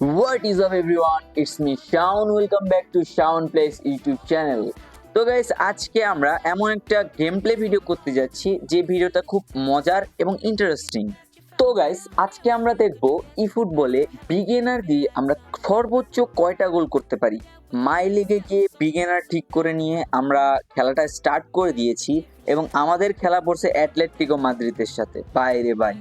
What is up everyone? It's me Shaun. Welcome back to Shaun Plays YouTube channel. তো guys আজকে আমরা এমন একটা গেম প্লে ভিডিও করতে যাচ্ছি যে ভিডিওটা খুব মজার এবং ইন্টারেস্টিং। তো গাইস আজকে আমরা দেখব ই ফুটবলে বিগিনার দিয়ে আমরা সর্বোচ্চ কয়টা গোল করতে পারি। মাই লিগে গিয়ে বিগিনার ঠিক করে নিয়ে আমরা খেলাটা স্টার্ট করে দিয়েছি এবং আমাদের খেলা পড়ছে অ্যাটলেটিকো মাদ্রিদের সাথে। বাইরে বাই,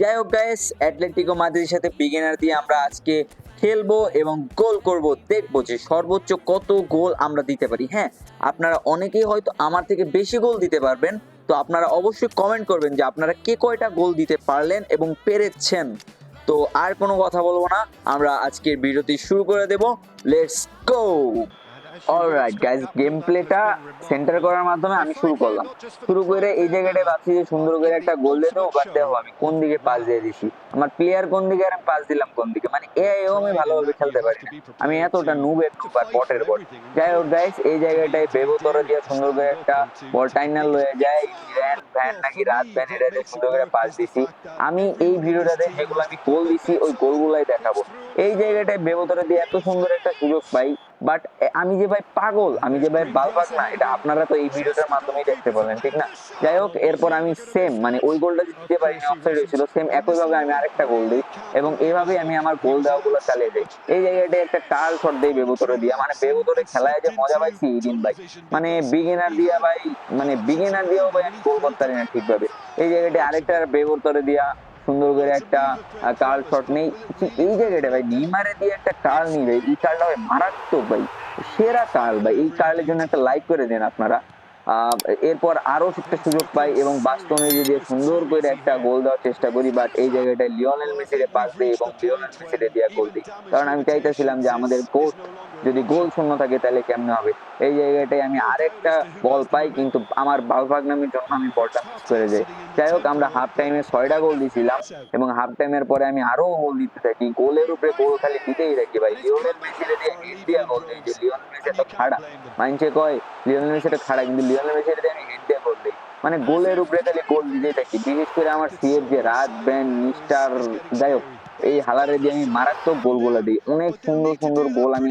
যাই হোক গাইস, অ্যাটলেটিকো মাদ্রিদের সাথে বিগিনার দিয়ে আমরা আজকে খেলবো এবং গোল করব, দেখবো যে সর্বোচ্চ কত গোল আমরা দিতে পারি। হ্যাঁ, আপনারা অনেকেই হয়তো আমার থেকে বেশি গোল দিতে পারবেন, তো আপনারা অবশ্যই কমেন্ট করবেন যে আপনারা কে কয়টা গোল দিতে পারলেন এবং পেরেছেন। তো আর কোনো কথা বলবো না, আমরা আজকের ভিডিওটি শুরু করে দেব। Let's go. Alright guys, game প্লেটা সেন্টার করার মাধ্যমে আমি শুরু করলাম। শুরু করে এই জায়গাটায় ভাবছি যে সুন্দর করে একটা গোল দিয়ে দেবো, বাট দেখো আমি কোন দিকে পাস দিয়ে দিছি, আমার প্লেয়ার কোন দিকে আর আমি পাস দিলাম কোন দিকে, মানে এও আমি ভালোভাবে খেলতে পারি না, আমি এতটা নুবের সুপার বটের বট। যাই হোক গাইস, এই জায়গাটায় বেবোতরা দিয়ে সুন্দর করে একটা বল টাইনাল লয়ে যায়, ভ্যান ভ্যান নাকি রাত ভ্যান, এটা দিয়ে সুন্দর করে পাস দিছি। আমি এই ভিডিওটাতে যেগুলো আমি গোল দিছি ওই গোলগুলাই দেখাবো। এই জায়গাটায় বেবোতরা দিয়ে এত সুন্দর একটা সুযোগ পাই, বাট আমি যে ভাই পাগল, আমি যে ভাই বালবাক না, এটা আপনারা তো এই ভিডিওটার মাধ্যমেই দেখতে পারলেন, ঠিক না? যাই হোক, এরপর আমি সেম মানে ওই গোলটা দিতে পারিনি, অফসাইড হয়েছিল, সেম একইভাবে আমি আরেকটা গোল দিই এবং এইভাবেই আমি আমার গোল দেওয়াগুলো চালিয়ে যাই। এই জায়গাটায় একটা টাল শট দেই বেবোতরে দিয়া, মানে বেবোতরে খেলায় যে মজা পাইছি এই দিন ভাই, মানে বিগিনার দিয়া ভাই, মানে বিগিনার দিয়েও ভাই আমি গোল করতে পারি না ঠিকভাবে। এই জায়গাটায় আরেকটা বেবোতরে দিয়া সুন্দর করে একটা কার্ল শট নেই। এই জায়গাটা ভাই নেইমারে দিয়ে একটা কার্ল নিই ভাই, এই কার্লটা ভাই মারাত্মক ভাই, সেরা কার্ল ভাই। এই কার্লের জন্য একটা লাইক করে দেন আপনারা। এরপর আরো একটা সুযোগ পাই এবং বাস্তনে দিয়ে সুন্দর করে একটা গোল দেওয়ার চেষ্টা করি, বাট এই জায়গাটায় লিওনেল মেসিরে পাস দিই এবং লিওনেল মেসিরে দিয়ে গোল দিই, কারণ আমি চাইতেছিলাম যে আমাদের কোচ যদি গোল শূন্য থাকে তাহলে কেমনে হবে। এই জায়গাটায় আমি আরেকটা বল পাই, কিন্তু আমার বালভাগনামির জন্য আমি বলটা মিস করে যাই। যাই হোক, আমরা হাফ টাইমে 6টা গোল দিয়েছিলাম এবং হাফ টাইমের পরে আমি আরো গোল দিতে থাকি, গোলের উপরে গোল খালি দিতেই থাকি ভাই। লিওনেল মেসিরে দিয়ে হেড দিয়ে গোল দিই, যে লিওনেল মেসি এত খাড়া, মাইনসে কয় লিওনেল মেসি এটা খাড়া, কিন্তু লিওনেল মেসিরে দিয়ে আমি হেড দিয়ে গোল দিই, মানে গোলের উপরে খালি গোল দিতেই থাকি। বিশেষ করে আমার সিএফ যে রাত ব্যান মিস্টার, যাই হোক, এই হালারে দিয়ে আমি মারাত্মক গোলগুলো দিই, অনেক সুন্দর সুন্দর গোল আমি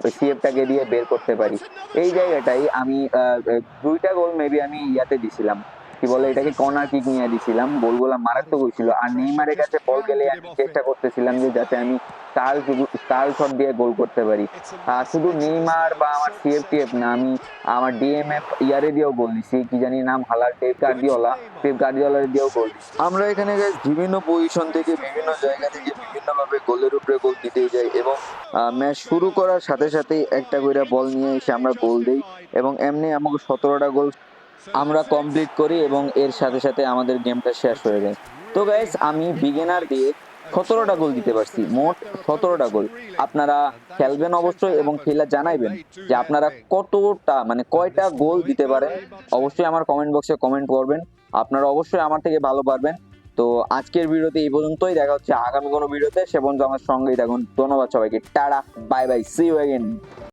এই সিএফটাকে দিয়ে বের করতে পারি। এই জায়গাটাই আমি 2টা গোল মেবি আমি ইয়াতে দিছিলাম, কি বলে এটাকে, কর্নার কিক নিয়ে দিছিলাম, গোলগুলা মারাত্মক হয়েছিল। আর নেইমারের কাছে বল গেলে আমি চেষ্টা করতেছিলাম যে যাতে আমি কার্ল শট দিয়ে গোল করতে পারি। শুধু নেইমার বা আমার সিএফটিএফ না, আমি আমার ডিএমএফ ইয়ারে দিয়েও গোল দিছি, কি জানি নাম, হালার পেপ গার্দিওলা দিয়েও গোল দিছি। আমরা এখানে গাইস বিভিন্ন পজিশন থেকে বিভিন্ন জায়গা থেকে বিভিন্ন ভাবে গোলের উপরে গোল দিতেই যাই এবং ম্যাচ শুরু করার সাথে সাথেই একটা করে বল নিয়ে এসে আমরা গোল দেই এবং এমনি আমাকে 17টা গোল আমরা কমপ্লিট করি এবং এর সাথে সাথে আমাদের গেমটা শেষ হয়ে যায়। তো গাইস, আমি বিগিনার দিয়ে 17টা গোল দিতে পারছি, মোট 17টা গোল। আপনারা খেলবেন অবশ্যই এবং খেলা জানাইবেন যে আপনারা কতটা মানে কয়টা গোল দিতে পারেন, অবশ্যই আমার কমেন্ট বক্সে কমেন্ট করবেন, আপনারা অবশ্যই আমার থেকে ভালো পারবেন। তো আজকের ভিডিওতে এই পর্যন্তই, দেখা হচ্ছে আগামী কোনো ভিডিওতে, সে পর্যন্ত আমার সঙ্গেই থাকুন। ধন্যবাদ সবাইকে, tata bye bye, see you again.